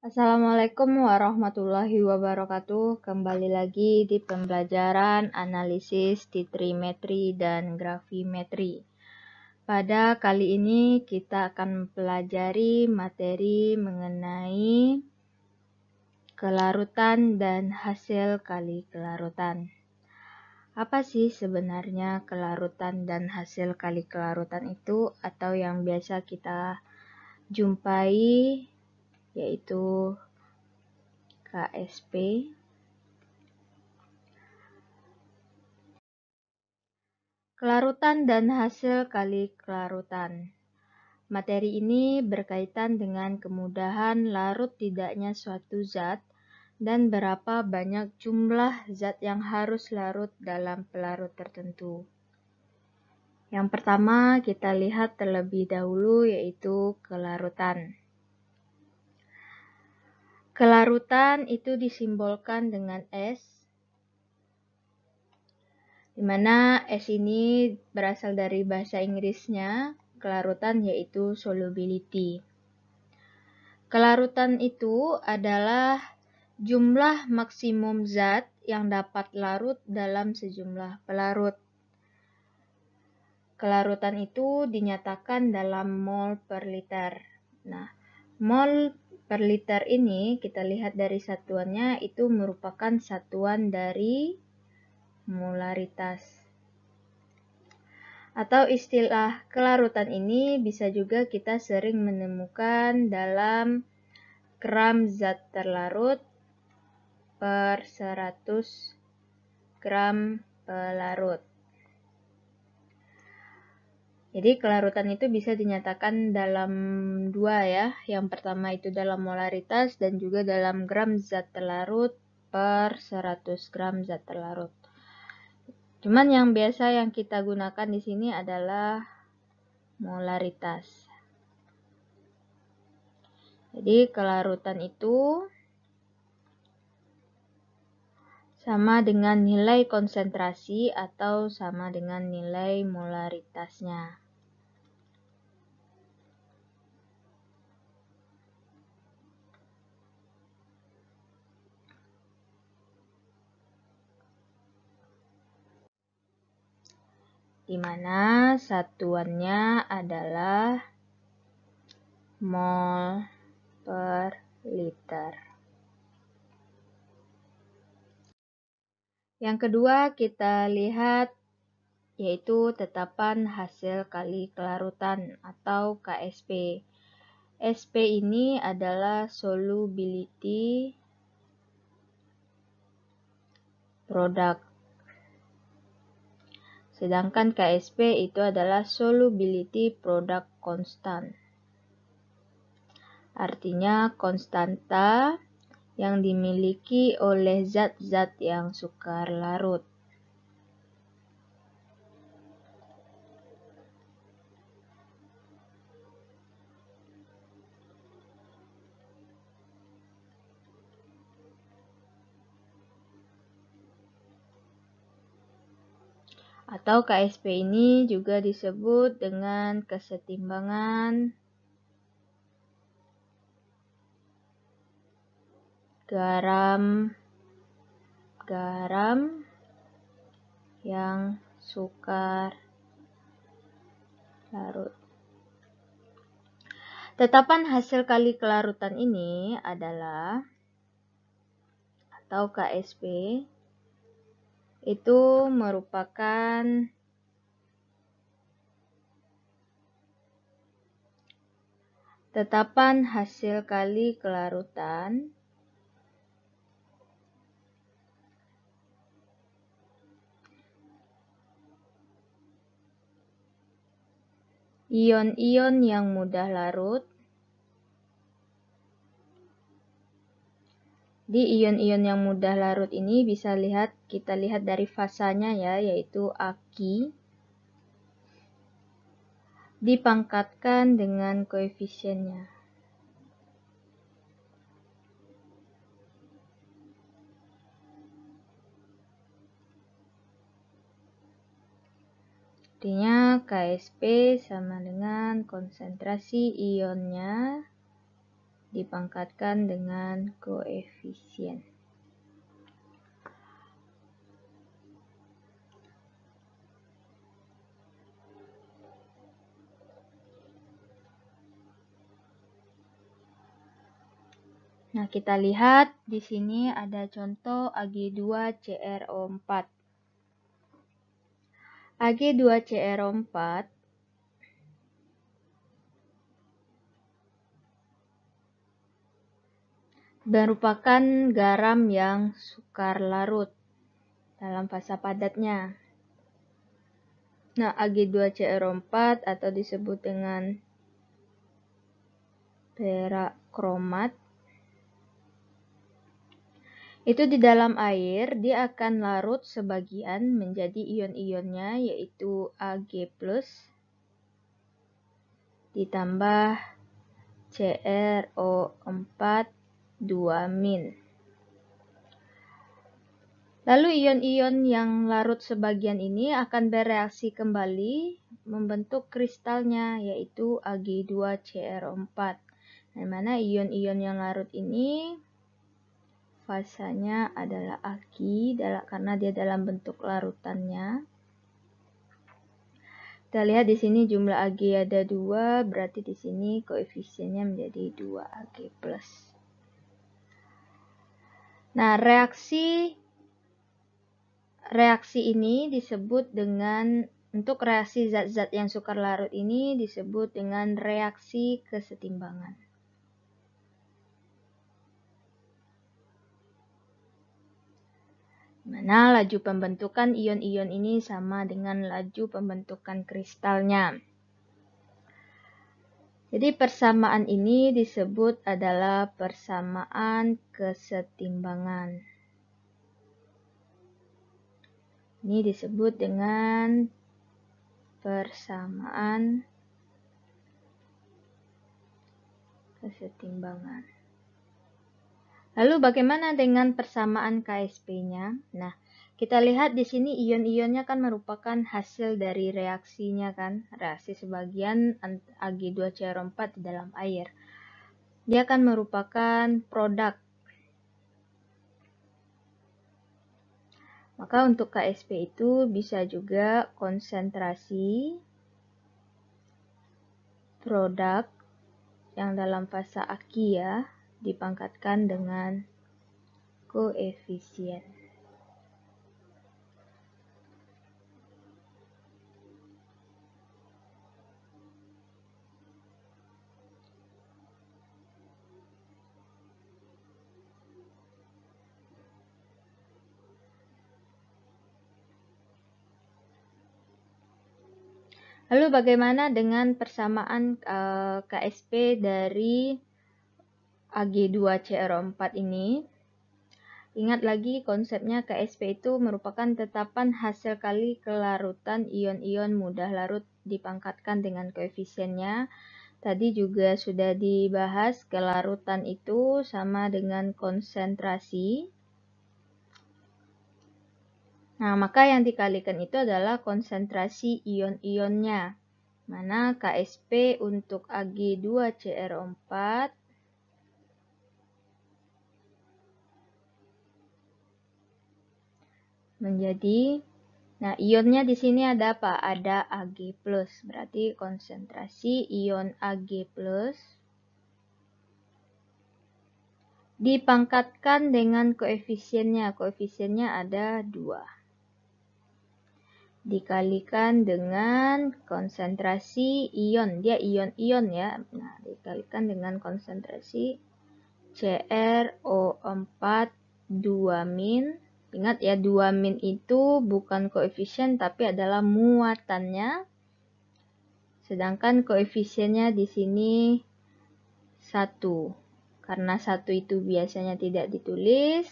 Assalamualaikum warahmatullahi wabarakatuh. Kembali lagi di pembelajaran analisis titrimetri dan grafimetri. Pada kali ini kita akan mempelajari materi mengenai kelarutan dan hasil kali kelarutan. Apa sih sebenarnya kelarutan dan hasil kali kelarutan itu, atau yang biasa kita jumpai yaitu KSP. Kelarutan dan hasil kali kelarutan. Materi ini berkaitan dengan kemudahan larut tidaknya suatu zat dan berapa banyak jumlah zat yang harus larut dalam pelarut tertentu. Yang pertama kita lihat terlebih dahulu yaitu kelarutan. Kelarutan itu disimbolkan dengan S, di mana S ini berasal dari bahasa Inggrisnya, kelarutan yaitu solubility. Kelarutan itu adalah jumlah maksimum zat yang dapat larut dalam sejumlah pelarut. Kelarutan itu dinyatakan dalam mol per liter. Nah, mol per liter ini kita lihat dari satuannya itu merupakan satuan dari molaritas. Atau istilah kelarutan ini bisa juga kita sering menemukan dalam gram zat terlarut per 100 gram pelarut. Jadi kelarutan itu bisa dinyatakan dalam dua ya. Yang pertama itu dalam molaritas dan juga dalam gram zat terlarut per 100 gram zat terlarut. Cuman yang biasa yang kita gunakan di sini adalah molaritas. Jadi kelarutan itu sama dengan nilai konsentrasi atau sama dengan nilai molaritasnya. Di mana satuannya adalah mol per liter. Yang kedua kita lihat yaitu tetapan hasil kali kelarutan atau KSP. SP ini adalah solubility product. Sedangkan KSP itu adalah solubility product constant. Artinya konstanta yang dimiliki oleh zat-zat yang sukar larut. Atau KSP ini juga disebut dengan kesetimbangan garam yang sukar larut. Tetapan hasil kali kelarutan ini adalah atau KSP itu merupakan tetapan hasil kali kelarutan ion-ion yang mudah larut. Di ion-ion yang mudah larut ini kita lihat dari fasanya ya, yaitu Aki dipangkatkan dengan koefisiennya. Artinya KSP sama dengan konsentrasi ionnya dipangkatkan dengan koefisien. Nah, kita lihat di sini ada contoh Ag2CrO4. Ag2CrO4 merupakan garam yang sukar larut dalam fasa padatnya. Nah, Ag2CrO4 atau disebut dengan perak kromat itu di dalam air dia akan larut sebagian menjadi ion-ionnya yaitu Ag+ ditambah CrO4 2-. Lalu ion-ion yang larut sebagian ini akan bereaksi kembali membentuk kristalnya yaitu Ag2CrO4. Di mana ion-ion yang larut ini fasanya adalah Ag karena dia dalam bentuk larutannya. Kita lihat di sini jumlah Ag ada 2, berarti di sini koefisiennya menjadi 2 Ag+. Nah, reaksi ini disebut dengan, untuk reaksi zat-zat yang sukar larut ini disebut dengan reaksi kesetimbangan. Mana laju pembentukan ion-ion ini sama dengan laju pembentukan kristalnya. Jadi persamaan ini disebut adalah persamaan kesetimbangan. Ini disebut dengan persamaan kesetimbangan. Lalu bagaimana dengan persamaan KSP-nya? Nah, kita lihat di sini ion-ionnya kan merupakan hasil dari reaksinya kan, reaksi sebagian Ag2CrO4 di dalam air. Dia akan merupakan produk. Maka untuk KSP itu bisa juga konsentrasi produk yang dalam fasa aki ya, dipangkatkan dengan koefisien. Lalu bagaimana dengan persamaan KSP dari Ag2CrO4 ini? Ingat lagi konsepnya KSP itu merupakan tetapan hasil kali kelarutan ion-ion mudah larut dipangkatkan dengan koefisiennya. Tadi juga sudah dibahas kelarutan itu sama dengan konsentrasi. Nah, maka yang dikalikan itu adalah konsentrasi ion-ionnya. Mana KSP untuk Ag2CrO4 menjadi, nah ionnya di sini ada apa? Ada Ag+, berarti konsentrasi ion Ag+ dipangkatkan dengan koefisiennya. Koefisiennya ada 2. Dikalikan dengan konsentrasi ion, dia ion-ion ya. Nah, dikalikan dengan konsentrasi CrO4 2-. Ingat ya, 2- itu bukan koefisien tapi adalah muatannya. Sedangkan koefisiennya di sini 1. Karena 1 itu biasanya tidak ditulis,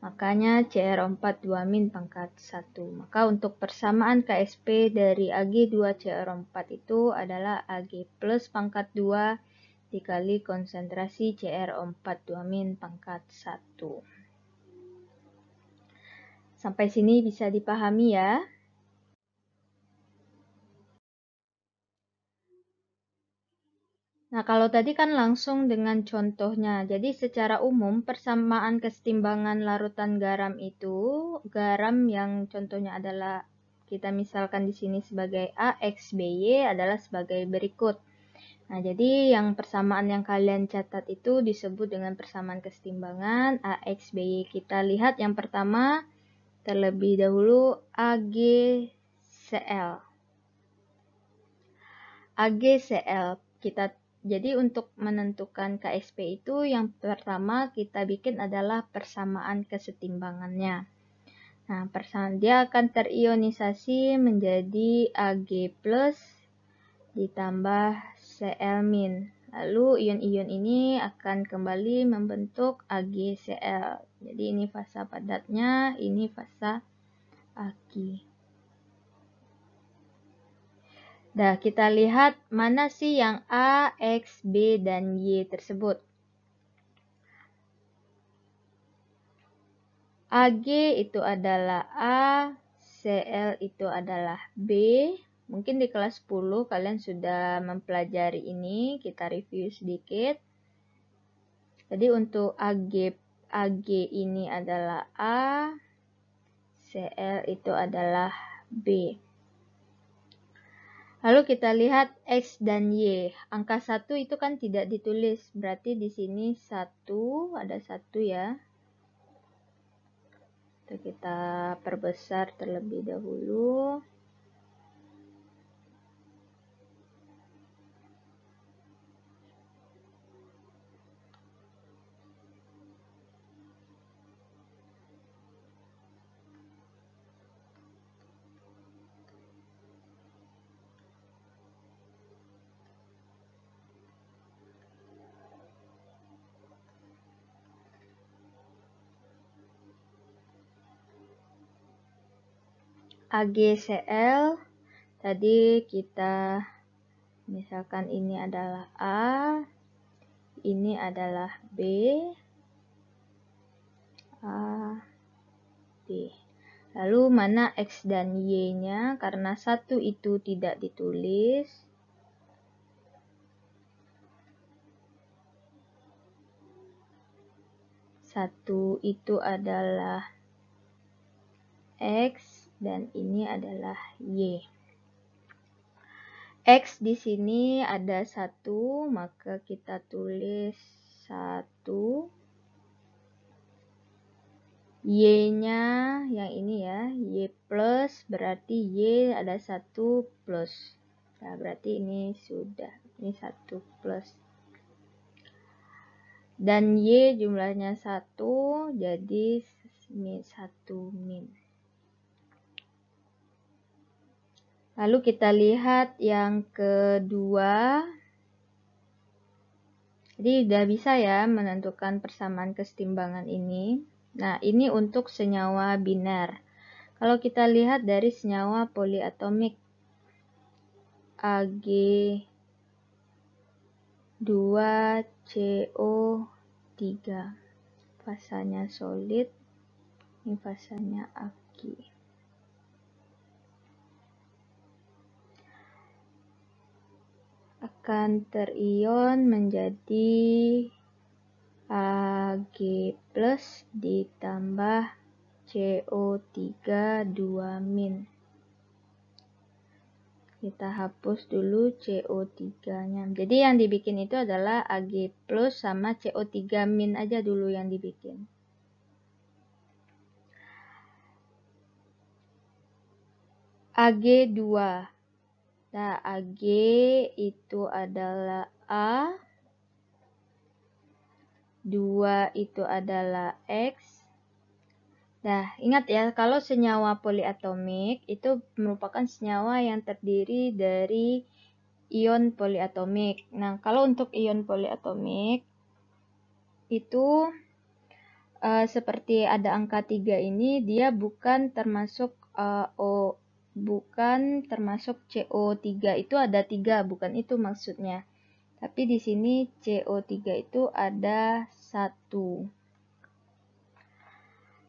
makanya CrO4 2- pangkat 1. Maka untuk persamaan KSP dari Ag2CrO4 itu adalah Ag+ pangkat 2 dikali konsentrasi CrO4 2- pangkat 1. Sampai sini bisa dipahami ya. Nah, kalau tadi kan langsung dengan contohnya. Jadi secara umum persamaan kesetimbangan larutan garam itu, garam yang contohnya adalah kita misalkan di sini sebagai A, X, B, Y adalah sebagai berikut. Nah, jadi yang persamaan yang kalian catat itu disebut dengan persamaan kesetimbangan A, X, B, Y. Kita lihat yang pertama terlebih dahulu AgCl. AgCl jadi untuk menentukan KSP itu yang pertama kita bikin adalah persamaan kesetimbangannya. Nah, dia akan terionisasi menjadi Ag+ ditambah Cl-. Lalu ion-ion ini akan kembali membentuk AgCl. Jadi ini fasa padatnya, ini fasa aki. Nah, kita lihat mana sih yang A, X, B, dan Y tersebut. Ag itu adalah A, Cl itu adalah B. Mungkin di kelas 10 kalian sudah mempelajari ini, kita review sedikit. Jadi untuk Ag ini adalah A, Cl itu adalah B. Lalu kita lihat X dan Y. Angka 1 itu kan tidak ditulis, berarti di sini 1, ada 1 ya. Kita perbesar terlebih dahulu. AgCl tadi kita misalkan ini adalah A, ini adalah B, A, B. Lalu mana X dan Y-nya? Karena 1 itu tidak ditulis. Satu itu adalah X dan ini adalah Y. X di sini ada 1, maka kita tulis 1. Y-nya yang ini ya, Y plus, berarti Y ada 1 plus. Nah, berarti ini sudah, ini 1 plus. Dan Y jumlahnya 1, jadi 1 min. Lalu kita lihat yang kedua. Jadi udah bisa ya menentukan persamaan kesetimbangan ini. Nah, ini untuk senyawa biner. Kalau kita lihat dari senyawa poliatomik Ag2CO3, fasanya solid, ini fasanya aki. Akan terion menjadi Ag+ ditambah CO3 2-. Kita hapus dulu CO3-nya. Jadi yang dibikin itu adalah Ag+ sama CO3- aja dulu yang dibikin. Ag2. Nah, Ag itu adalah A, 2 itu adalah X. Nah, ingat ya, kalau senyawa poliatomik itu merupakan senyawa yang terdiri dari ion poliatomik. Nah, kalau untuk ion poliatomik itu seperti ada angka 3 ini, dia bukan termasuk CO3, itu ada 3, bukan itu maksudnya. Tapi di sini CO3 itu ada 1.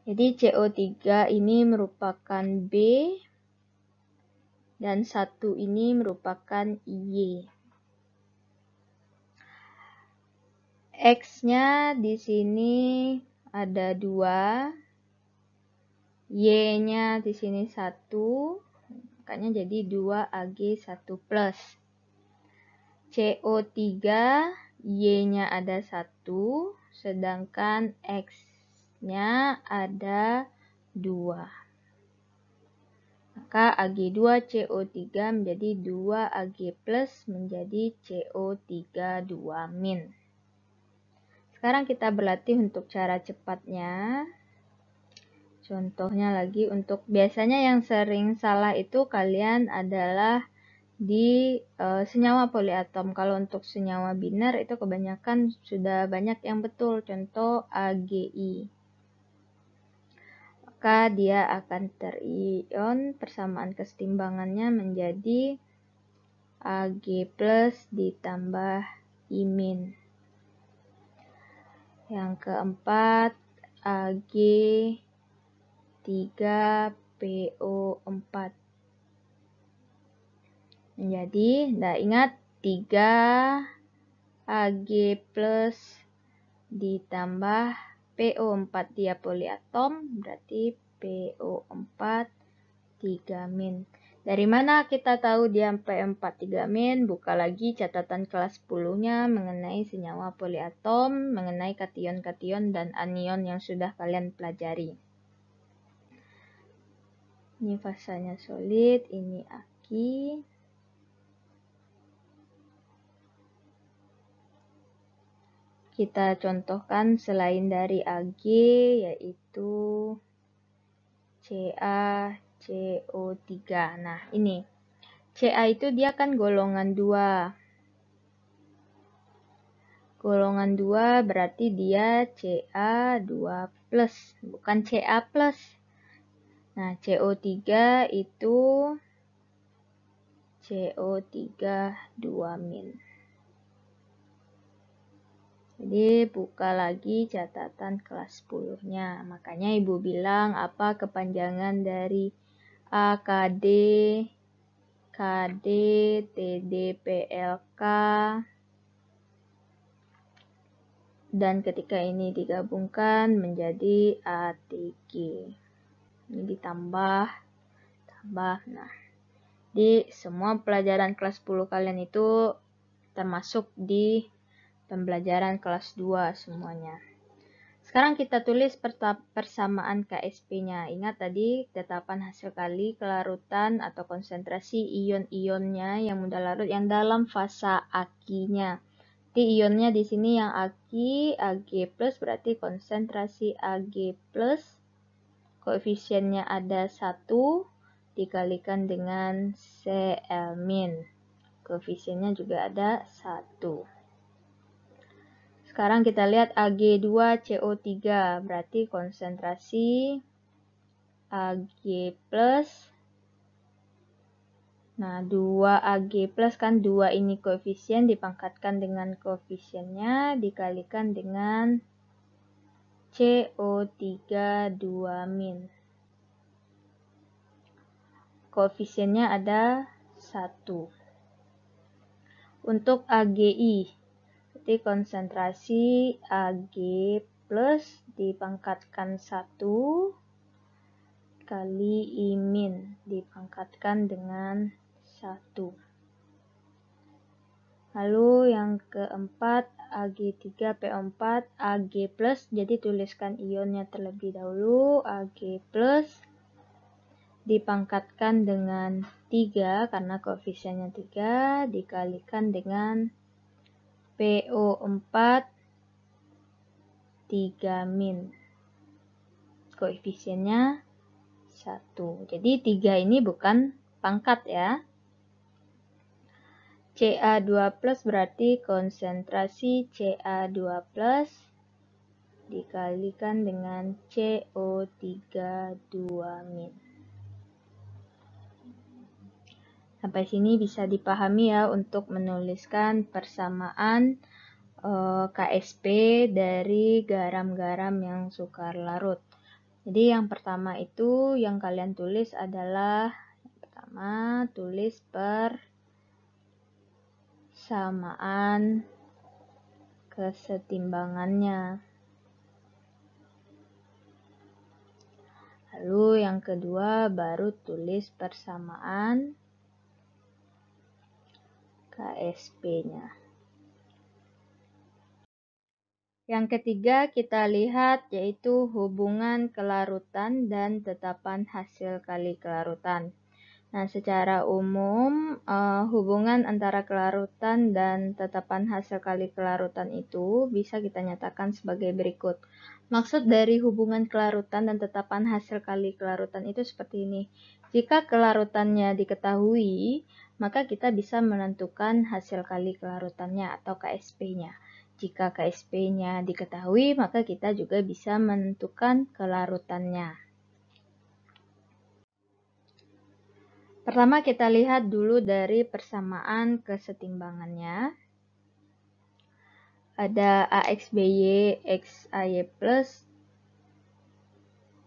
Jadi CO3 ini merupakan B dan 1 ini merupakan Y. X-nya di sini ada 2, Y-nya di sini 1, makanya jadi 2Ag1 plus. CO3, Y-nya ada 1, sedangkan X-nya ada 2. Maka Ag2CO3 menjadi 2Ag plus menjadi CO3 2-. Sekarang kita berlatih untuk cara cepatnya. Contohnya lagi, untuk biasanya yang sering salah itu kalian adalah di senyawa poliatom. Kalau untuk senyawa biner itu kebanyakan sudah banyak yang betul. Contoh AgI. Maka dia akan terion, persamaan kesetimbangannya menjadi Ag plus ditambah I-. Yang keempat, Ag3PO4. Jadi, ingat 3 Ag plus ditambah PO4, dia poliatom, berarti PO4 3-. Dari mana kita tahu dia P4 3-? Buka lagi catatan kelas 10-nya mengenai senyawa poliatom, mengenai kation-kation dan anion yang sudah kalian pelajari. Ini fasanya solid, ini Ag. Kita contohkan selain dari Ag, yaitu CaCO3. Nah, ini Ca itu dia kan golongan 2. Golongan 2 berarti dia Ca2+, bukan Ca+. Nah, CO3 itu CO3 2-. Jadi buka lagi catatan kelas 10-nya. Makanya Ibu bilang apa kepanjangan dari AKD, KD, TDPLK. Dan ketika ini digabungkan menjadi ATG. Ini ditambah. Nah, di semua pelajaran kelas 10 kalian itu termasuk di pembelajaran kelas 2 semuanya. Sekarang kita tulis persamaan KSP-nya. Ingat tadi tetapan hasil kali kelarutan atau konsentrasi ion-ionnya yang mudah larut yang dalam fasa Ag-nya. Di ionnya di sini yang Ag plus berarti konsentrasi Ag plus, koefisiennya ada 1 dikalikan dengan Cl-. Koefisiennya juga ada 1. Sekarang kita lihat Ag2CO3 berarti konsentrasi Ag plus. Nah, 2Ag plus kan 2 ini koefisien dipangkatkan dengan koefisiennya dikalikan dengan CO3 2-. Koefisiennya ada 1. Untuk AgI, berarti konsentrasi Ag plus dipangkatkan 1 kali I- dipangkatkan dengan 1. Lalu yang keempat, Ag3PO4, Ag plus, jadi tuliskan ionnya terlebih dahulu, Ag plus dipangkatkan dengan 3 karena koefisiennya 3 dikalikan dengan PO4 3-. Koefisiennya 1. Jadi 3 ini bukan pangkat ya. Ca2 plus berarti konsentrasi Ca2 plus dikalikan dengan CO3 2-. Sampai sini bisa dipahami ya untuk menuliskan persamaan KSP dari garam-garam yang sukar larut. Jadi yang pertama itu yang kalian tulis adalah tulis persamaan kesetimbangannya. Lalu yang kedua baru tulis persamaan KSP-nya. Yang ketiga kita lihat yaitu hubungan kelarutan dan tetapan hasil kali kelarutan. Nah, secara umum hubungan antara kelarutan dan tetapan hasil kali kelarutan itu bisa kita nyatakan sebagai berikut. Maksud dari hubungan kelarutan dan tetapan hasil kali kelarutan itu seperti ini. Jika kelarutannya diketahui, maka kita bisa menentukan hasil kali kelarutannya atau KSP-nya. Jika KSP-nya diketahui, maka kita juga bisa menentukan kelarutannya. Pertama kita lihat dulu dari persamaan kesetimbangannya. Ada AXBY, XAY plus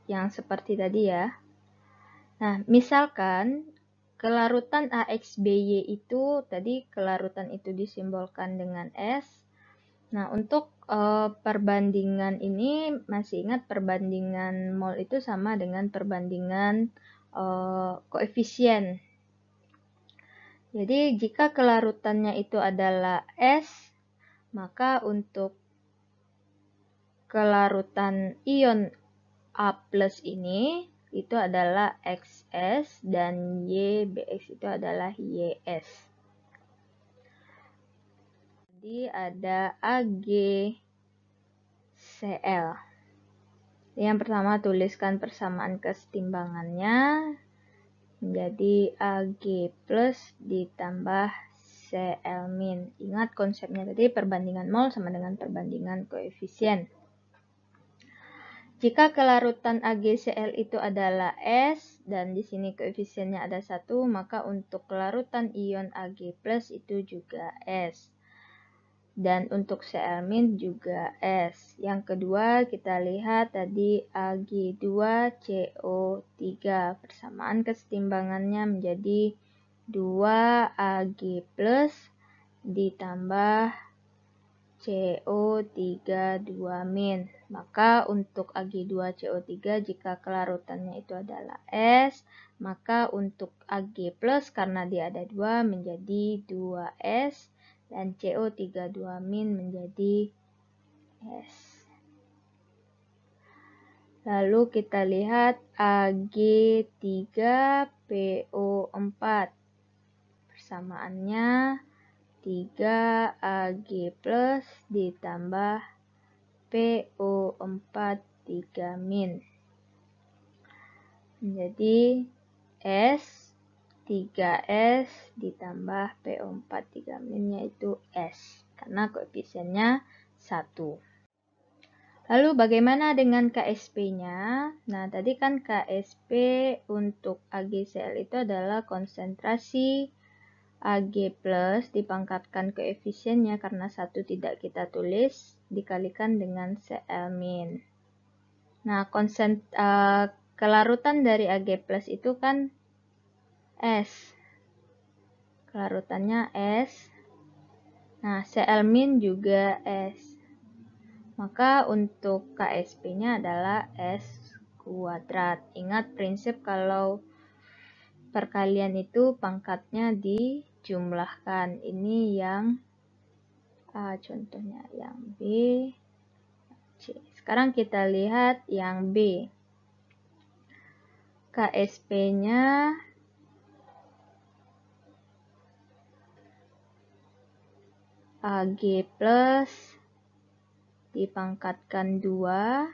yang seperti tadi ya. Nah, misalkan kelarutan AXBY itu, tadi kelarutan itu disimbolkan dengan S. Nah, untuk perbandingan ini masih ingat perbandingan mol itu sama dengan perbandingan koefisien. Jadi jika kelarutannya itu adalah S, maka untuk kelarutan ion A+ ini itu adalah XS dan YBX itu adalah YS. Jadi ada AgCl. Yang pertama tuliskan persamaan kesetimbangannya menjadi Ag plus ditambah Cl min. Ingat konsepnya tadi perbandingan mol sama dengan perbandingan koefisien. Jika kelarutan AgCl itu adalah S dan di sini koefisiennya ada 1, maka untuk kelarutan ion Ag plus itu juga S. Dan untuk Cl- juga S. Yang kedua kita lihat tadi Ag2CO3. Persamaan kesetimbangannya menjadi 2Ag plus ditambah CO3 2-. Maka untuk Ag2CO3 jika kelarutannya itu adalah S, maka untuk Ag plus karena dia ada 2 menjadi 2S dan CO3 2- menjadi S. Lalu kita lihat Ag3PO4. Persamaannya 3Ag plus ditambah PO4 3- menjadi S, 3S ditambah PO4 3- yaitu S karena koefisiennya 1. Lalu bagaimana dengan KSP-nya? Nah, tadi kan KSP untuk AgCl itu adalah konsentrasi Ag plus dipangkatkan koefisiennya karena 1 tidak kita tulis dikalikan dengan Cl-. Nah, kelarutan dari Ag plus itu kan S. Kelarutannya S. Nah, Cl- juga S. Maka untuk KSP-nya adalah S kuadrat. Ingat prinsip kalau perkalian itu pangkatnya dijumlahkan. Ini yang A, contohnya yang B, C. Sekarang kita lihat yang B. KSP-nya Ag plus dipangkatkan 2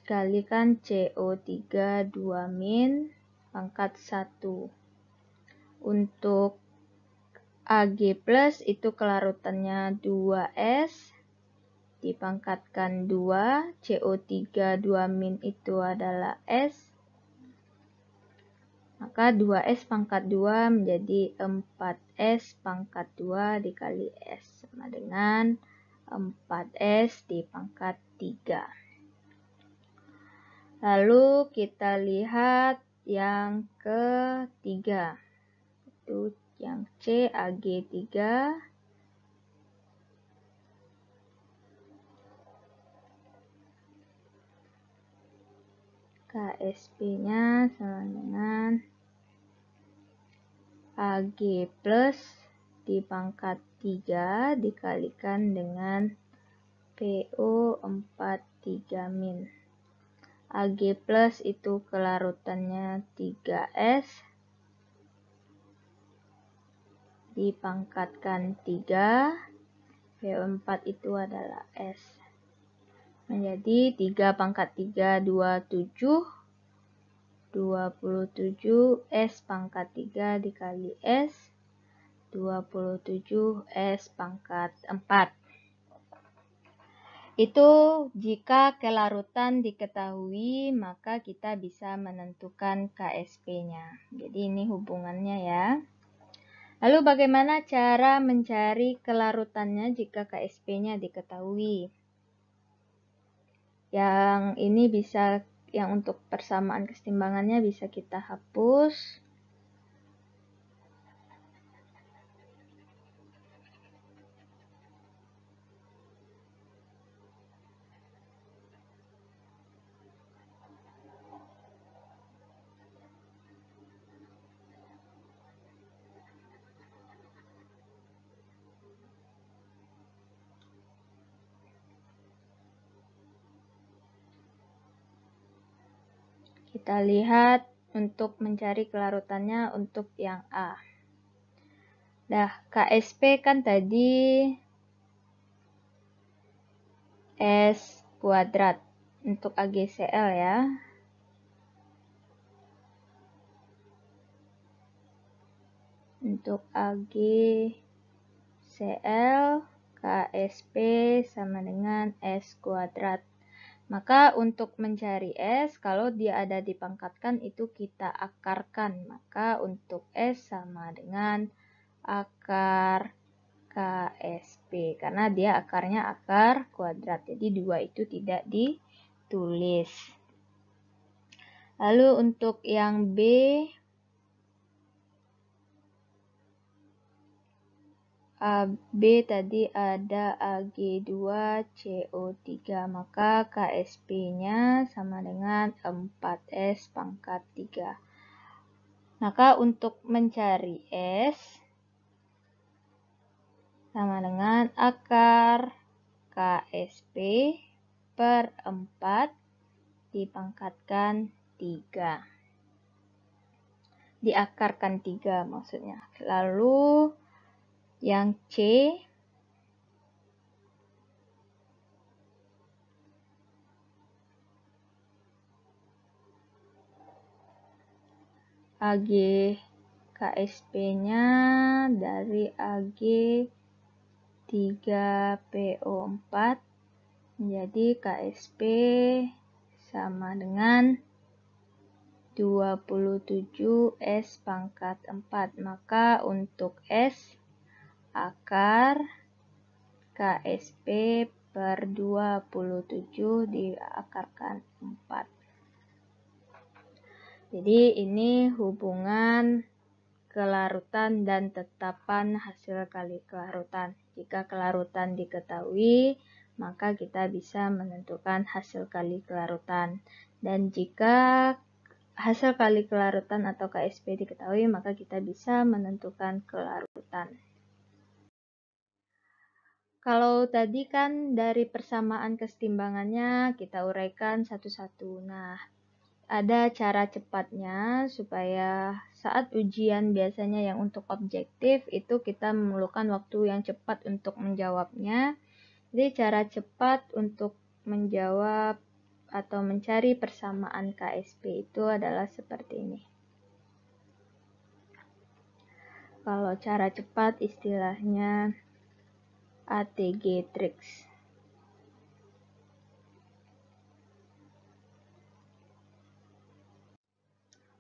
kalikan CO3 2- pangkat 1. Untuk Ag plus itu kelarutannya 2S dipangkatkan 2, CO3 2- itu adalah S. Maka 2S pangkat 2 menjadi 4S pangkat 2 dikali S sama dengan 4S dipangkat 3. Lalu kita lihat yang ketiga. Itu yang C, Ag3 KSP-nya sama dengan AG plus di pangkat 3 dikalikan dengan PO 43 min. AG plus itu kelarutannya 3S dipangkatkan 3, PO4 itu adalah S. Menjadi 3 pangkat 3, 27, 27 S pangkat 3 dikali S, 27 S pangkat 4. Itu jika kelarutan diketahui, maka kita bisa menentukan KSP-nya. Jadi ini hubungannya ya. Lalu bagaimana cara mencari kelarutannya jika KSP-nya diketahui? Yang ini bisa, yang untuk persamaan kesetimbangannya bisa kita hapus. Kita lihat untuk mencari kelarutannya untuk yang A. Nah, KSP kan tadi S kuadrat untuk AgCl ya. Untuk AgCl, KSP sama dengan S kuadrat. Maka untuk mencari S, kalau dia ada dipangkatkan itu kita akarkan. Maka untuk S sama dengan akar KSP. Karena dia akarnya akar kuadrat. Jadi 2 itu tidak ditulis. Lalu untuk yang B, B tadi ada Ag2CO3, maka KSP-nya sama dengan 4S pangkat 3. Maka untuk mencari S sama dengan akar KSP per 4 dipangkatkan 3. Diakarkan 3 maksudnya. Lalu yang C, Ag KSP-nya dari Ag 3PO4 menjadi KSP sama dengan 27S pangkat 4. Maka untuk S, akar KSP per 27 diakarkan 4. Jadi ini hubungan kelarutan dan tetapan hasil kali kelarutan. Jika kelarutan diketahui, maka kita bisa menentukan hasil kali kelarutan. Dan jika hasil kali kelarutan atau KSP diketahui, maka kita bisa menentukan kelarutan. Kalau tadi kan dari persamaan kesetimbangannya kita uraikan satu-satu. Nah, ada cara cepatnya supaya saat ujian biasanya yang untuk objektif itu kita memerlukan waktu yang cepat untuk menjawabnya. Jadi cara cepat untuk menjawab atau mencari persamaan KSP itu adalah seperti ini. Kalau cara cepat istilahnya ATG tricks.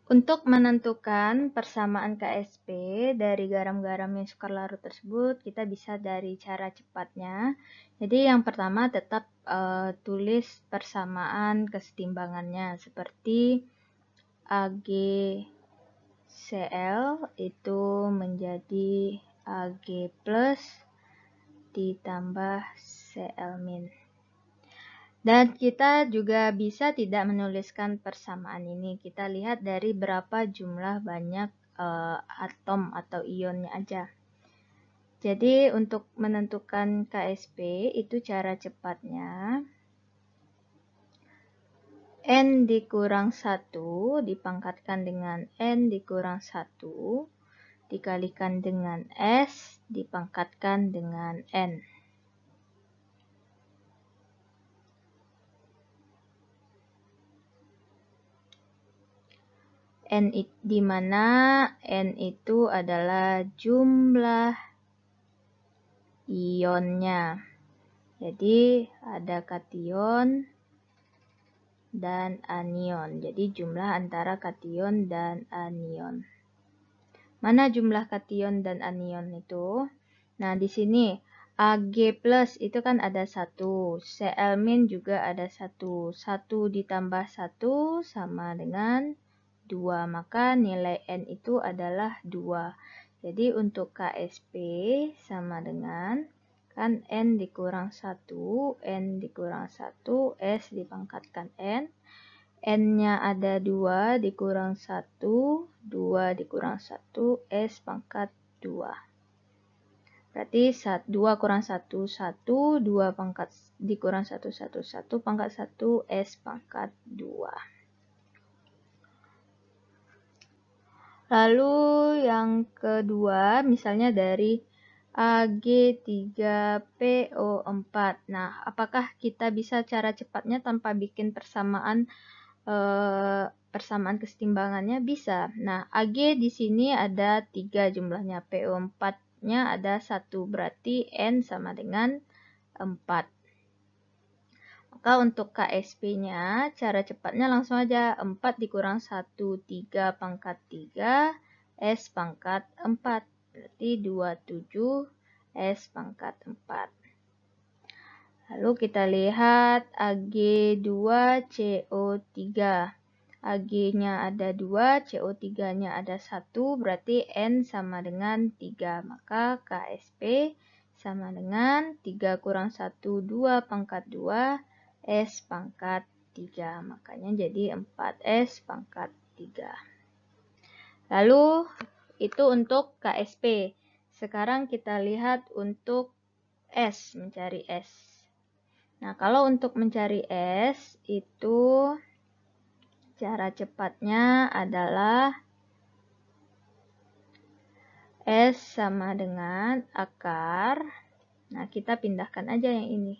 Untuk menentukan persamaan KSP dari garam-garam yang sukar larut tersebut, kita bisa dari cara cepatnya. Jadi yang pertama tetap tulis persamaan kesetimbangannya seperti AgCl itu menjadi Ag plus ditambah Cl min. Dan kita juga bisa tidak menuliskan persamaan ini. Kita lihat dari berapa jumlah banyak atom atau ionnya aja. Jadi untuk menentukan KSP itu cara cepatnya N dikurang 1 dipangkatkan dengan N dikurang 1 dikalikan dengan S dipangkatkan dengan N. Di mana N itu adalah jumlah ionnya. Jadi ada kation dan anion. Jadi jumlah antara kation dan anion. Mana jumlah kation dan anion itu? Nah, di sini Ag+ itu kan ada 1. Cl- juga ada 1. 1 ditambah 1 sama dengan 2. Maka nilai N itu adalah 2. Jadi untuk KSP sama dengan kan N dikurang 1, N dikurang 1, S dipangkatkan N. N-nya ada 2 dikurang 1, 2 dikurang 1, S pangkat 2. Berarti 2 kurang 1, 1, 2 pangkat dikurang 1, 1, 1 pangkat 1, S pangkat 2. Lalu yang kedua, misalnya dari Ag3PO4. Nah, apakah kita bisa cara cepatnya tanpa bikin persamaan kesetimbangannya? Bisa. Nah, Ag di sini ada 3 jumlahnya, PO4-nya ada 1, berarti N sama dengan 4. Maka untuk KSP-nya, cara cepatnya langsung aja 4 dikurang 1, 3 pangkat 3, S pangkat 4. Berarti 27 S pangkat 4. Lalu kita lihat Ag2CO3. Ag-nya ada 2, CO3-nya ada 1, berarti N sama dengan 3. Maka KSP sama dengan 3 kurang 1, 2 pangkat 2, S pangkat 3. Makanya jadi 4S pangkat 3. Lalu itu untuk KSP. Sekarang kita lihat untuk S, mencari S. Nah, kalau untuk mencari S, itu cara cepatnya adalah S sama dengan akar. Nah, kita pindahkan aja yang ini.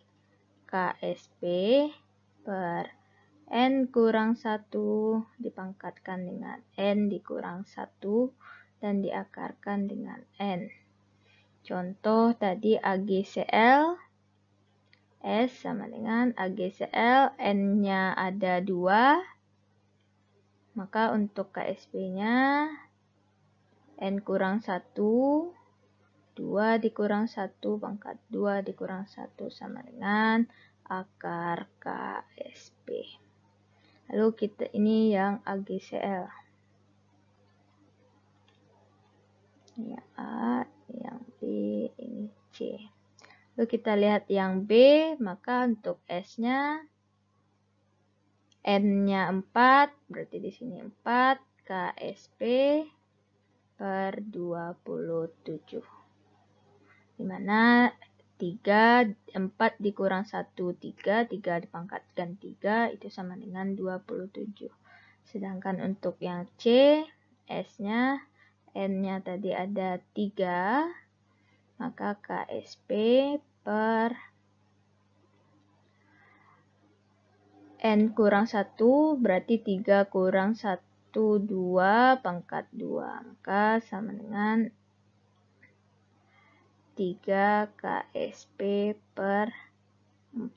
KSP per N kurang 1 dipangkatkan dengan N dikurang 1 dan diakarkan dengan N. Contoh tadi AgCl, S sama dengan AgCl, N-nya ada 2, maka untuk KSP-nya N kurang 1, 2 dikurang 1 pangkat 2 dikurang 1 sama dengan akar KSP. Lalu kita ini yang AgCl. Ini A, yang B, ini C. Lalu kita lihat yang B, maka untuk S-nya N-nya 4, berarti di sini 4, KSP per 27. Dimana 3, 4 dikurang 1, 3, 3 dipangkatkan 3, itu sama dengan 27. Sedangkan untuk yang C, S-nya, N-nya tadi ada 3, maka KSP per N kurang 1, berarti 3 kurang 1, 2 pangkat 2. Maka sama dengan 3 KSP per 4.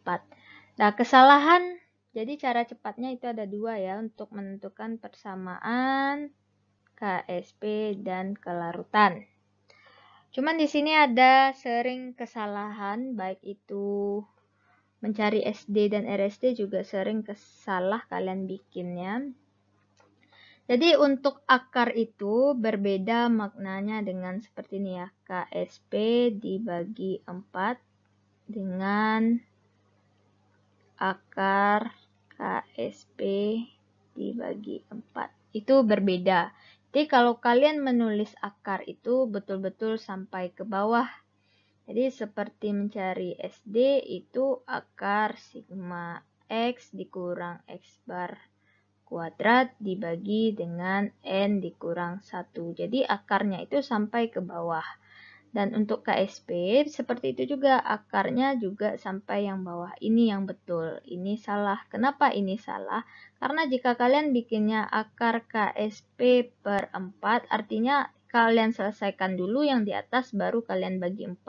Nah, kesalahan, jadi cara cepatnya itu ada 2 ya, untuk menentukan persamaan KSP dan kelarutan. Cuman di sini ada sering kesalahan, baik itu mencari SD dan RSD juga sering salah kalian bikinnya. Jadi untuk akar itu berbeda maknanya dengan seperti ini ya. KSP dibagi 4 dengan akar KSP dibagi 4. Itu berbeda. Jadi kalau kalian menulis akar itu betul-betul sampai ke bawah. Jadi seperti mencari SD itu akar sigma X dikurang X bar kuadrat dibagi dengan N dikurang 1. Jadi akarnya itu sampai ke bawah. Dan untuk KSP seperti itu juga, akarnya juga sampai yang bawah. Ini yang betul, ini salah. Kenapa ini salah? Karena jika kalian bikinnya akar KSP per 4, artinya kalian selesaikan dulu yang di atas, baru kalian bagi 4.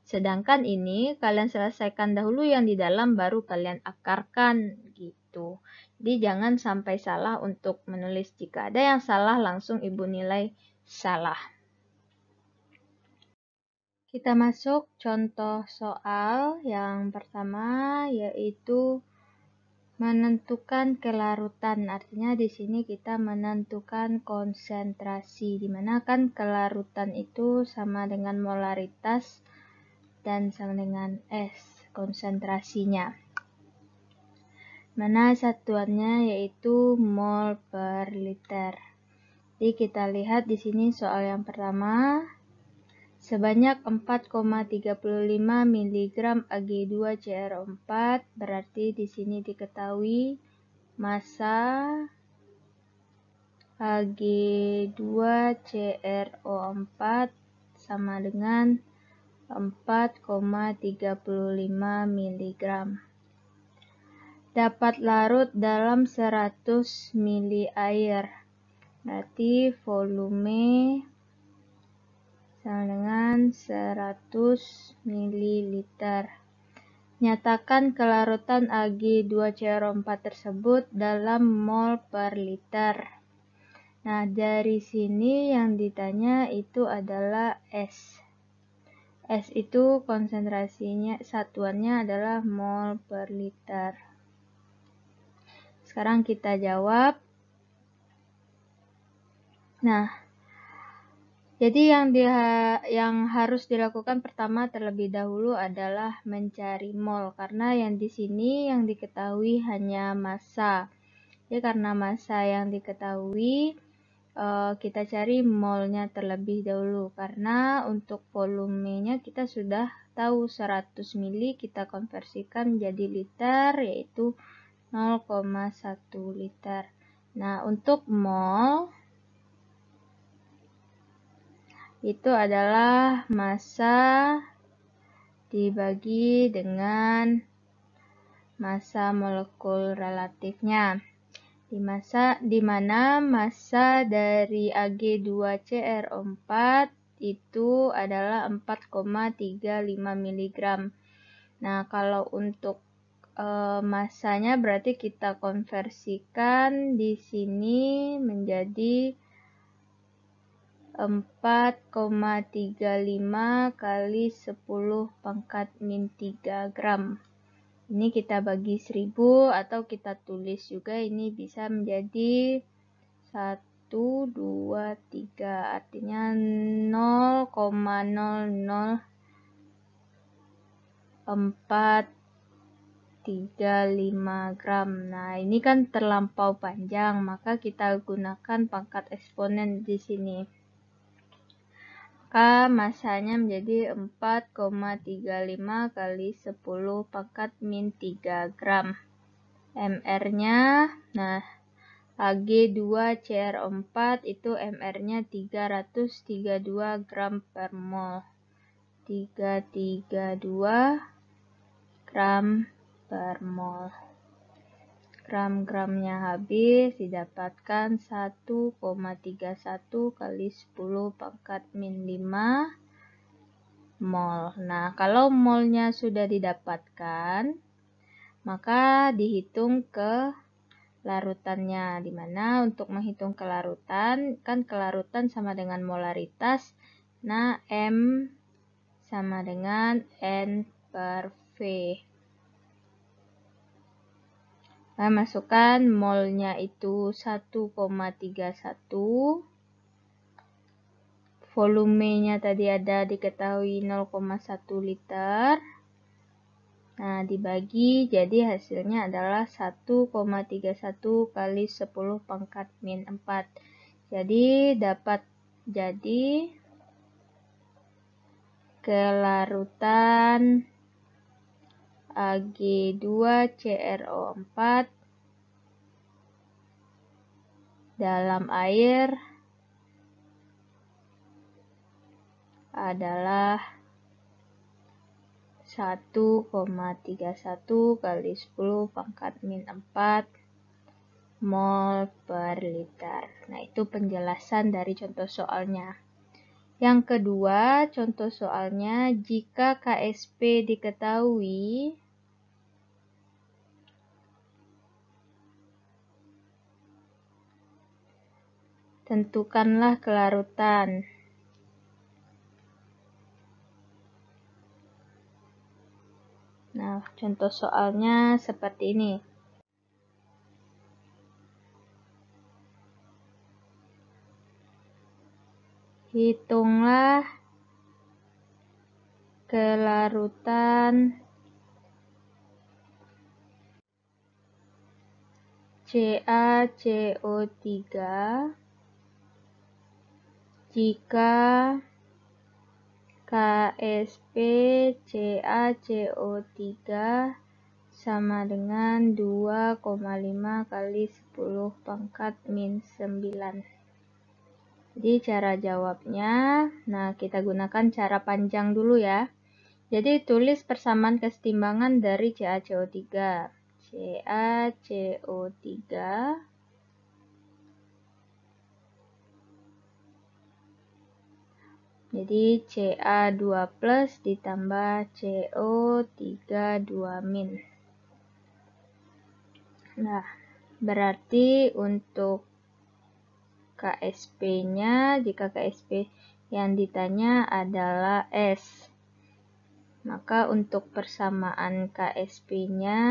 Sedangkan ini, kalian selesaikan dahulu yang di dalam, baru kalian akarkan, gitu. Jadi jangan sampai salah untuk menulis. Jika ada yang salah, langsung Ibu nilai salah. Kita masuk contoh soal yang pertama, yaitu menentukan kelarutan. Artinya di sini kita menentukan konsentrasi, di mana kan kelarutan itu sama dengan molaritas dan sama dengan S, konsentrasinya. Mana satuannya yaitu mol per liter. Jadi kita lihat di sini soal yang pertama. Sebanyak 4,35 mg Ag2CrO4, berarti di sini diketahui massa Ag2CrO4 sama dengan 4,35 mg. Dapat larut dalam 100 ml air, berarti volume sama dengan 100 ml. Nyatakan kelarutan Ag2CrO4 tersebut dalam mol per liter. Nah, dari sini yang ditanya itu adalah S. S itu konsentrasinya, satuannya adalah mol per liter. Sekarang kita jawab. Nah, jadi yang harus dilakukan pertama terlebih dahulu adalah mencari mol, karena yang di sini yang diketahui hanya massa. Jadi karena massa yang diketahui, kita cari molnya terlebih dahulu, karena untuk volumenya kita sudah tahu 100 ml kita konversikan jadi liter, yaitu 0,1 liter. Nah, untuk mol itu adalah massa dibagi dengan massa molekul relatifnya. Di mana massa dari Ag2CrO4 itu adalah 4,35 mg. Nah, kalau untuk massanya berarti kita konversikan di sini menjadi 4,35 kali 10 pangkat min 3 gram. Ini kita bagi 1000 atau kita tulis juga, ini bisa menjadi 1, 2, 3. Artinya 0,00435 gram. Nah, ini kan terlampau panjang, maka kita gunakan pangkat eksponen di sini. Maka massanya menjadi 4,35 kali 10 pangkat min 3 gram. MR-nya, nah Ag2CrO4 itu MR-nya 332 gram per mol. 332 gram per mol. Gram-gramnya habis, didapatkan 1,31 kali 10 pangkat min 5 mol. Nah, kalau molnya sudah didapatkan, maka dihitung ke larutannya. Dimana untuk menghitung kelarutan, kan kelarutan sama dengan molaritas. Nah, M sama dengan N per V. Nah, masukkan molnya itu 1,31. Volumenya tadi ada diketahui 0,1 liter. Nah, dibagi jadi hasilnya adalah 1,31 kali 10 pangkat min 4. Jadi dapat jadi kelarutan Ag2CrO4 dalam air adalah 1,31 kali 10 pangkat min 4 mol per liter. Nah, itu penjelasan dari contoh soalnya. Yang kedua, contoh soalnya, jika KSP diketahui, tentukanlah kelarutan. Nah, contoh soalnya seperti ini. Hitunglah kelarutan CaCO3 jika KSP CaCO3 sama dengan 2,5 kali 10 pangkat min 9. Jadi cara jawabnya, nah kita gunakan cara panjang dulu ya. Jadi tulis persamaan kesetimbangan dari CaCO3. CaCO3 jadi Ca2 plus ditambah CO3 2-. Nah, berarti untuk KSP-nya, jika KSP yang ditanya adalah S, maka untuk persamaan KSP-nya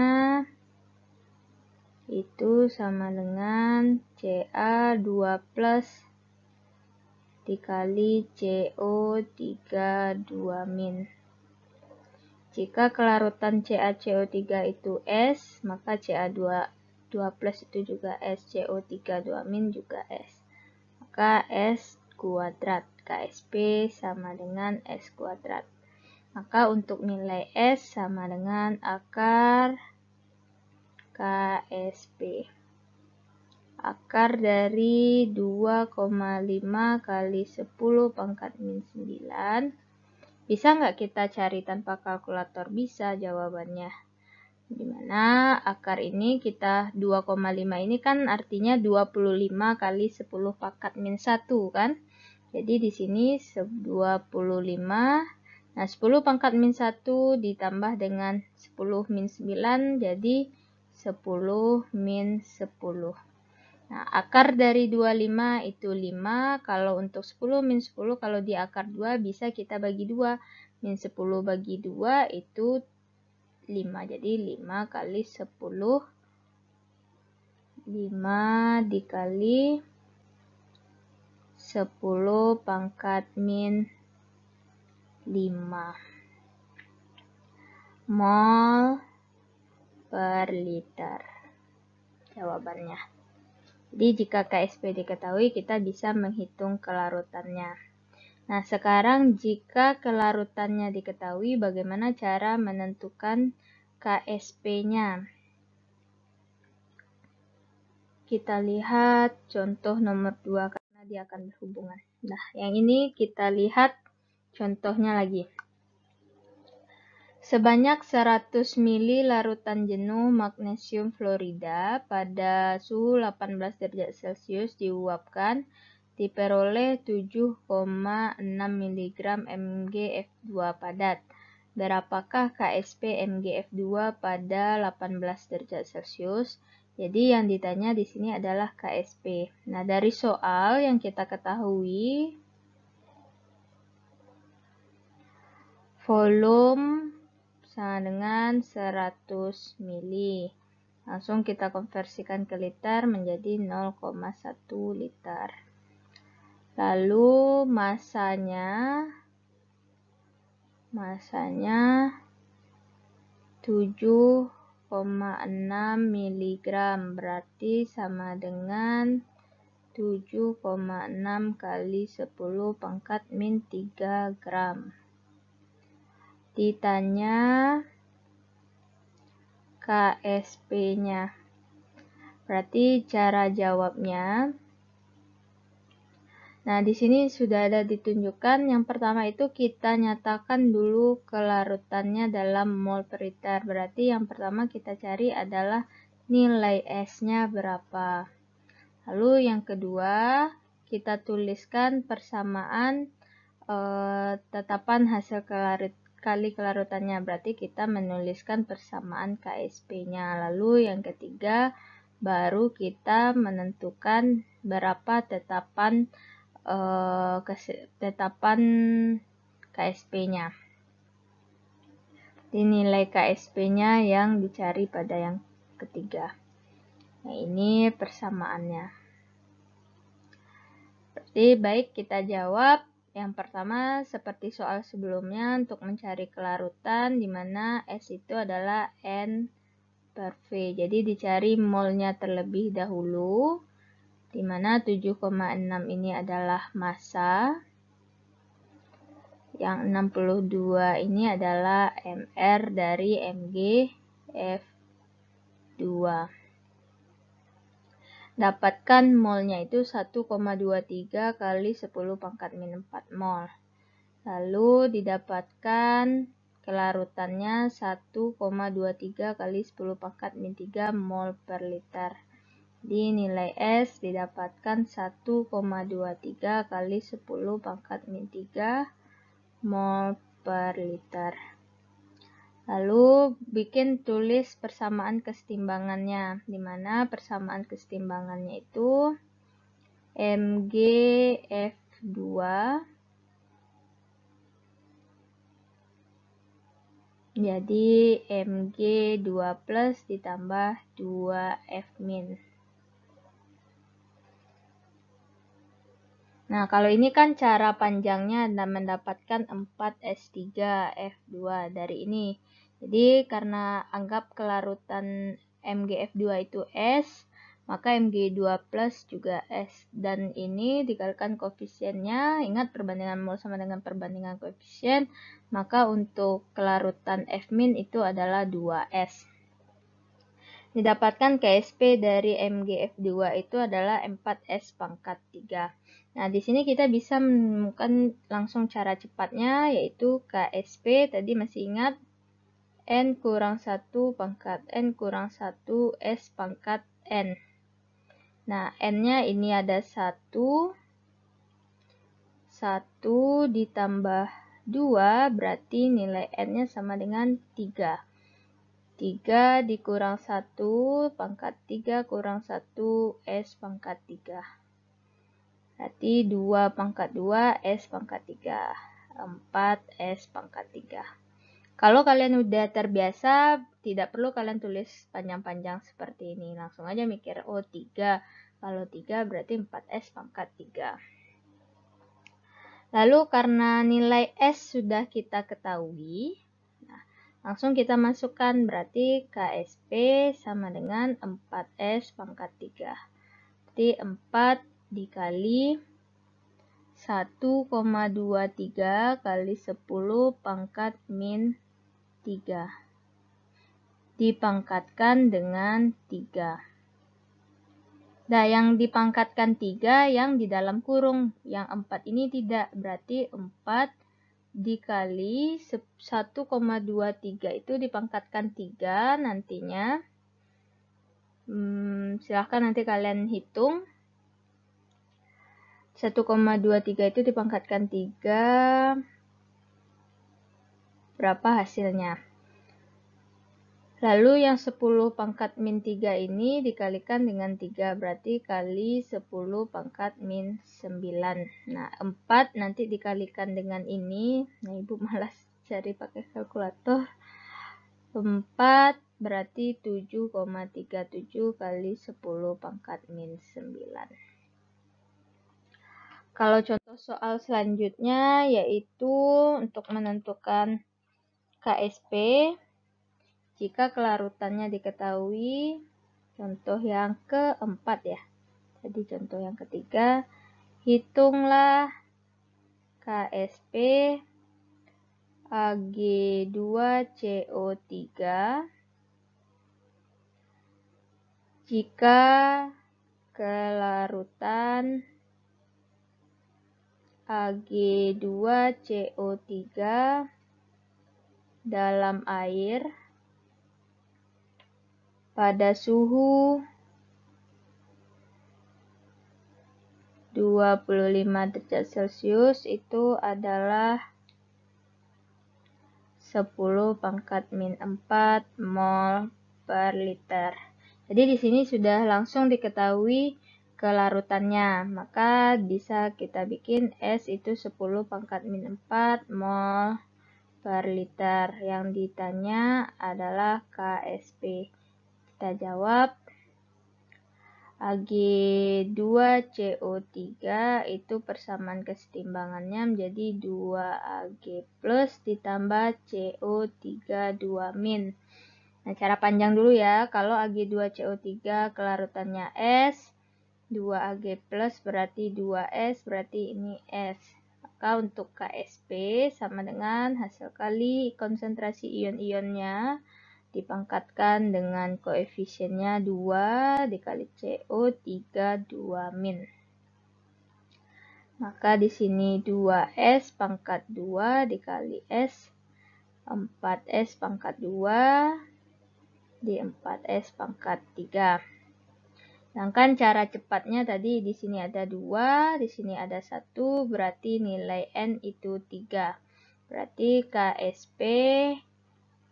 itu sama dengan Ca2 plus dikali CO3 2-. Jika kelarutan CaCO3 itu S, maka Ca2 plus itu juga S, CO3 2- juga S. Maka S kuadrat, KSP sama dengan S kuadrat. Maka untuk nilai S sama dengan akar KSP. Akar dari 2,5 kali 10 pangkat min 9. Bisa nggak kita cari tanpa kalkulator? Bisa jawabannya. Dimana akar ini kita 2,5 ini kan artinya 25 kali 10 pangkat min 1 kan. Jadi di sini 25. Nah 10 pangkat min 1 ditambah dengan 10 min 9 jadi 10 min 10. Nah, akar dari 25 itu 5. Kalau untuk 10 min 10, kalau di akar 2 bisa kita bagi 2. Min 10 bagi 2 itu 5. Jadi 5 kali 10. 5 dikali 10 pangkat min 5. Mol per liter. Jawabannya. Jadi jika KSP diketahui, kita bisa menghitung kelarutannya. Nah, sekarang jika kelarutannya diketahui, bagaimana cara menentukan KSP-nya? Kita lihat contoh nomor 2 karena dia akan berhubungan. Nah, yang ini kita lihat contohnya lagi. Sebanyak 100 ml larutan jenuh magnesium fluorida pada suhu 18 derajat Celcius diuapkan, diperoleh 7,6 mg MgF2 padat. Berapakah KSP MgF2 pada 18 derajat Celcius? Jadi yang ditanya di sini adalah KSP. Nah, dari soal yang kita ketahui, volume sama dengan 100 ml. Langsung kita konversikan ke liter menjadi 0,1 liter. Lalu masanya 7,6 mg, berarti sama dengan 7,6 kali 10 pangkat min 3 gram. Ditanya KSP-nya. Berarti cara jawabnya, nah di sini sudah ada ditunjukkan. Yang pertama itu kita nyatakan dulu kelarutannya dalam mol per liter. Berarti yang pertama kita cari adalah nilai S-nya berapa. Lalu yang kedua, kita tuliskan persamaan tetapan hasil kali kelarutannya. Berarti kita menuliskan persamaan KSP-nya. Lalu yang ketiga, baru kita menentukan berapa tetapan KSP-nya. Di nilai KSP-nya yang dicari pada yang ketiga. Nah, ini persamaannya. Berarti baik kita jawab. Yang pertama seperti soal sebelumnya untuk mencari kelarutan di mana S itu adalah N per V. Jadi dicari molnya terlebih dahulu. Di mana 7,6 ini adalah massa. Yang 62 ini adalah MR dari MgF2. Dapatkan molnya itu 1,23 kali 10 pangkat min 4 mol. Lalu didapatkan kelarutannya 1,23 kali 10 pangkat min 3 mol per liter. Di nilai S didapatkan 1,23 kali 10 pangkat min 3 mol per liter. Lalu bikin tulis persamaan kesetimbangannya, di mana persamaan kesetimbangannya itu MgF2 jadi Mg2 plus ditambah 2F min. Nah, kalau ini kan cara panjangnya dan mendapatkan 4S3F2 dari ini. Jadi, karena anggap kelarutan MgF2 itu S, maka Mg2 plus juga S. Dan ini dikalikan koefisiennya, ingat perbandingan mol sama dengan perbandingan koefisien, maka untuk kelarutan F min itu adalah 2S. Didapatkan KSP dari MgF2 itu adalah 4S pangkat 3. Nah, di sini kita bisa menemukan langsung cara cepatnya, yaitu KSP, tadi masih ingat, N kurang 1 pangkat N kurang 1 S pangkat N. Nah, N-nya ini ada 1 ditambah 2, berarti nilai N-nya sama dengan 3. 3 dikurang 1 pangkat 3 kurang 1 S pangkat 3. Berarti 2 pangkat 2 S pangkat 3. 4 S pangkat 3. Kalau kalian udah terbiasa, tidak perlu kalian tulis panjang-panjang seperti ini. Langsung aja mikir, oh 3. Kalau 3 berarti 4S pangkat 3. Lalu karena nilai S sudah kita ketahui, langsung kita masukkan, berarti KSP sama dengan 4S pangkat 3. Berarti 4 dikali 1,23 kali 10 pangkat min 3. Dipangkatkan dengan 3. Nah, yang dipangkatkan 3 yang di dalam kurung. Yang 4 ini tidak, berarti 4 dikali 1,23 itu dipangkatkan 3 nantinya. Silahkan nanti kalian hitung. 1,23 itu dipangkatkan 3. Berapa hasilnya? Lalu yang 10 pangkat min 3 ini dikalikan dengan 3. Berarti kali 10 pangkat min 9. Nah, 4 nanti dikalikan dengan ini. Nah, Ibu malas cari pakai kalkulator. 4 berarti 7,37 kali 10 pangkat min 9. Kalau contoh soal selanjutnya yaitu untuk menentukan KSP. jika kelarutannya diketahui, contoh yang keempat ya. Jadi contoh yang ketiga, hitunglah KSP Ag2CO3 jika kelarutan Ag2CO3 dalam air pada suhu 25 derajat Celcius itu adalah 10⁻⁴ mol per liter. Jadi di sini sudah langsung diketahui kelarutannya, maka bisa kita bikin S itu 10⁻⁴ mol per liter. Yang ditanya adalah KSP. Kita jawab Ag2CO3 itu persamaan kesetimbangannya menjadi 2Ag plus ditambah CO3 2-. Nah, cara panjang dulu ya. Kalau Ag2CO3 kelarutannya S, 2Ag plus berarti 2S, berarti ini S. Maka untuk KSP sama dengan hasil kali konsentrasi ion-ionnya dipangkatkan dengan koefisiennya 2 dikali CO3 2-. Maka di sini 2S pangkat 2 dikali S, 4S pangkat 2 di 4S pangkat 3. Sedangkan cara cepatnya tadi di sini ada 2, di sini ada 1, berarti nilai N itu 3. Berarti KSP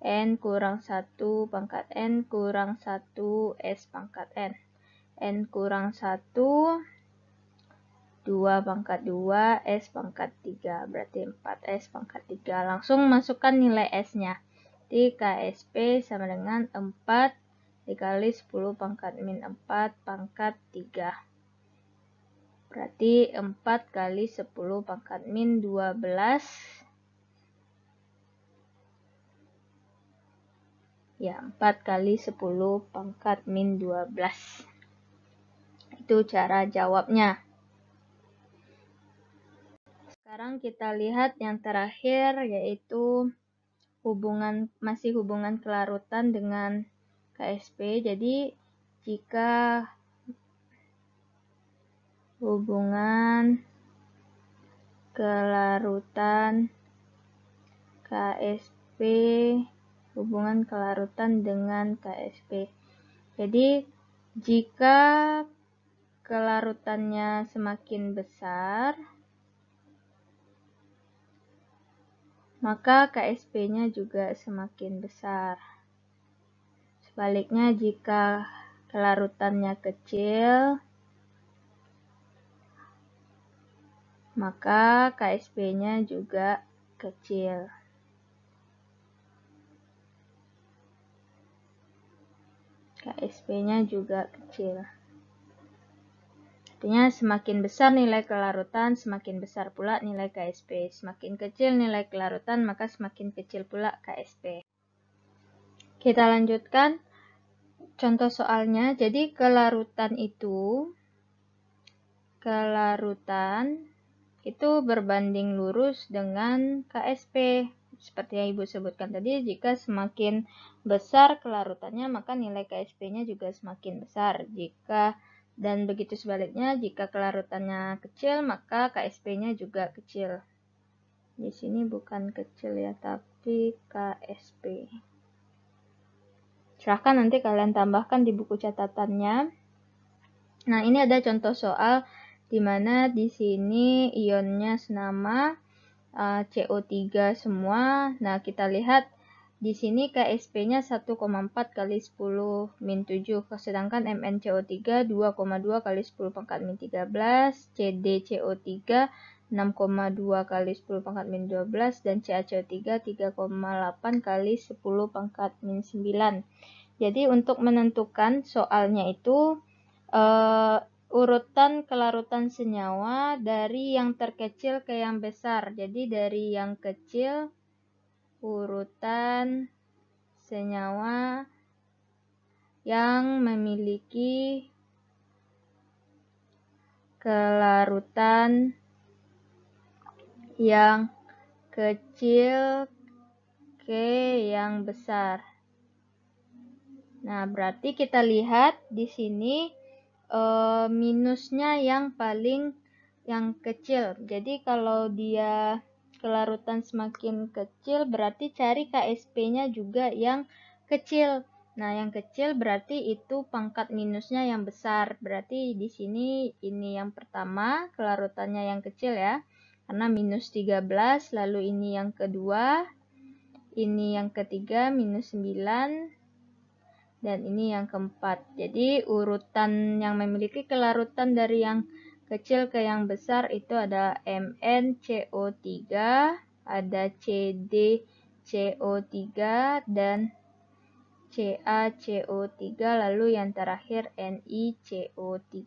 N kurang 1 pangkat N kurang 1 S pangkat N. N kurang 1, 2 pangkat 2, S pangkat 3. Berarti 4S pangkat 3. Langsung masukkan nilai S-nya. Jadi KSP sama dengan 4 dikali 10⁻⁴ pangkat 3. Berarti 4 kali 10⁻⁴ 12. Ya, 4 kali 10⁻⁴ 12. Itu cara jawabnya. Sekarang kita lihat yang terakhir, yaitu masih hubungan kelarutan dengan KSP. Jadi, jika hubungan kelarutan KSP, hubungan kelarutan dengan KSP. Jadi, jika kelarutannya semakin besar, maka KSP-nya juga semakin besar. Sebaliknya, jika kelarutannya kecil, maka KSP-nya juga kecil. KSP-nya juga kecil. Artinya semakin besar nilai kelarutan, semakin besar pula nilai KSP. Semakin kecil nilai kelarutan, maka semakin kecil pula KSP. Kita lanjutkan contoh soalnya. Jadi kelarutan itu berbanding lurus dengan KSP. Seperti yang Ibu sebutkan tadi, jika semakin besar kelarutannya, maka nilai KSP-nya juga semakin besar. Dan begitu sebaliknya, jika kelarutannya kecil, maka KSP-nya juga kecil. Di sini bukan kecil ya, tapi KSP. Silahkan nanti kalian tambahkan di buku catatannya. Nah, ini ada contoh soal di mana di sini ionnya senama CO3 semua. Nah, kita lihat di sini KSP-nya 1,4 kali 10⁻⁷, sedangkan MnCO3 2,2 kali 10⁻⁻13, CdCO3 6,2 kali 10⁻⁻12, dan CaCO3 3,8 kali 10⁻⁹. Jadi untuk menentukan soalnya itu urutan kelarutan senyawa dari yang terkecil ke yang besar. Jadi dari yang kecil urutan senyawa yang memiliki kelarutan yang kecil ke yang besar. Nah, berarti kita lihat di sini minusnya yang kecil. Jadi kalau dia kelarutan semakin kecil, berarti cari KSP-nya juga yang kecil. Nah, yang kecil berarti itu pangkat minusnya yang besar. Berarti di sini ini yang pertama, kelarutannya yang kecil ya. Karena minus 13, lalu ini yang kedua, ini yang ketiga minus 9, dan ini yang keempat. Jadi urutan yang memiliki kelarutan dari yang kecil ke yang besar itu ada MnCO3, ada CdCO3, dan CaCO3, lalu yang terakhir NiCO3.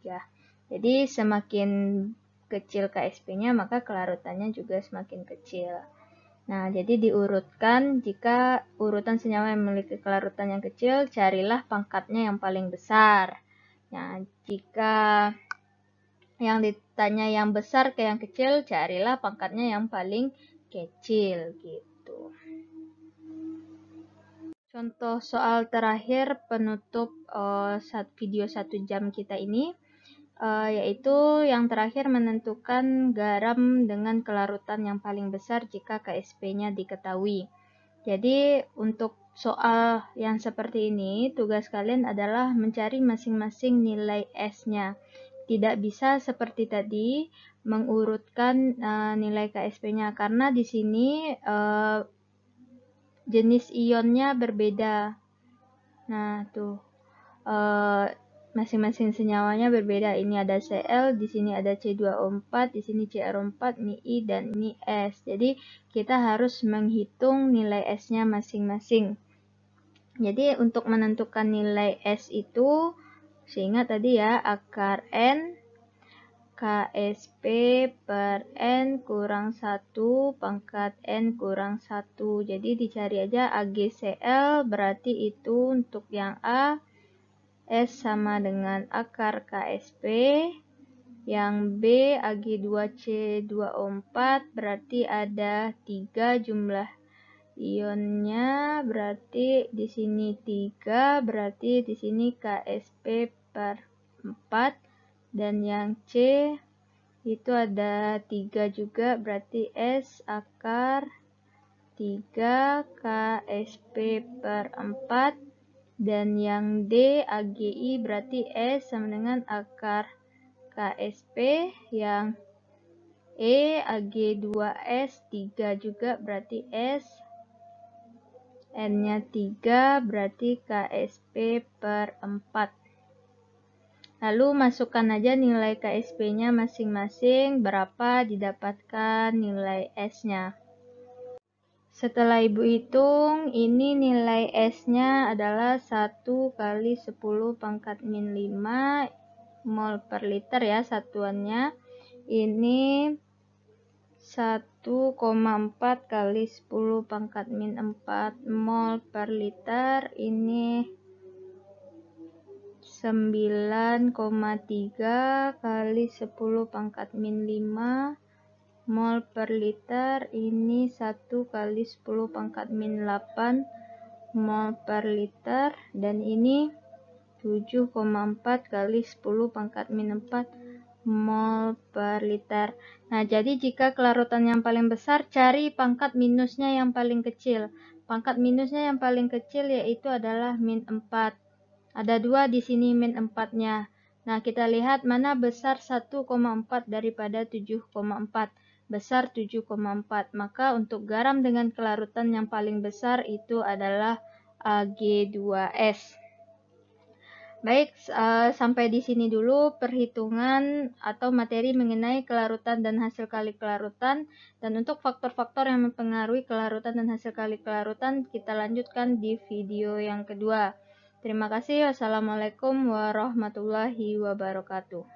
Jadi semakin kecil KSP-nya maka kelarutannya juga semakin kecil. Nah, jadi diurutkan, jika urutan senyawa yang memiliki kelarutan yang kecil, carilah pangkatnya yang paling besar. Nah, jika yang ditanya yang besar ke yang kecil, carilah pangkatnya yang paling kecil, gitu. Contoh soal terakhir penutup video 1 jam kita ini, yaitu yang terakhir menentukan garam dengan kelarutan yang paling besar jika KSP-nya diketahui. Jadi untuk soal yang seperti ini, tugas kalian adalah mencari masing-masing nilai S-nya. Tidak bisa seperti tadi mengurutkan nilai KSP-nya karena di sini jenis ionnya berbeda. Nah, tuh masing-masing senyawanya berbeda. Ini ada Cl, di sini ada C2O4, di sini Cr4, ini I, dan ini S. Jadi kita harus menghitung nilai S-nya masing-masing. Jadi untuk menentukan nilai S itu, seingat tadi ya, akar N KSP per N kurang 1 pangkat N kurang 1. Jadi dicari aja AgCl, berarti itu untuk yang A, S sama dengan akar KSP. Yang B, Ag2C2O4, berarti ada 3 jumlah ionnya, berarti di sini 3, berarti di sini KSP per 4. Dan yang C itu ada 3 juga, berarti S akar 3 KSP per 4. Dan yang D AgI berarti S sama dengan akar KSP. Yang E Ag2S 3 juga, berarti S. N-nya 3 berarti KSP per 4. Lalu masukkan aja nilai KSP-nya masing-masing, berapa didapatkan nilai S-nya. Setelah Ibu hitung, ini nilai S-nya adalah 1 kali 10 pangkat min 5 mol per liter ya satuannya. Ini 1,4 kali 10 pangkat min 4 mol per liter. Ini 9,3 kali 10 pangkat min 5 mol per liter. Ini 1 kali 10 pangkat min 8 mol per liter. Dan ini 7,4 kali 10 pangkat min 4 mol per liter. Nah, jadi jika kelarutan yang paling besar, cari pangkat minusnya yang paling kecil. Pangkat minusnya yang paling kecil yaitu adalah min 4. Ada 2 di sini min 4-nya. Nah, kita lihat mana besar 1,4 daripada 7,4. Besar 7,4. Maka untuk garam dengan kelarutan yang paling besar itu adalah Ag2S. Baik, sampai di sini dulu perhitungan atau materi mengenai kelarutan dan hasil kali kelarutan. Dan untuk faktor-faktor yang mempengaruhi kelarutan dan hasil kali kelarutan, kita lanjutkan di video yang kedua. Terima kasih. Wassalamualaikum warahmatullahi wabarakatuh.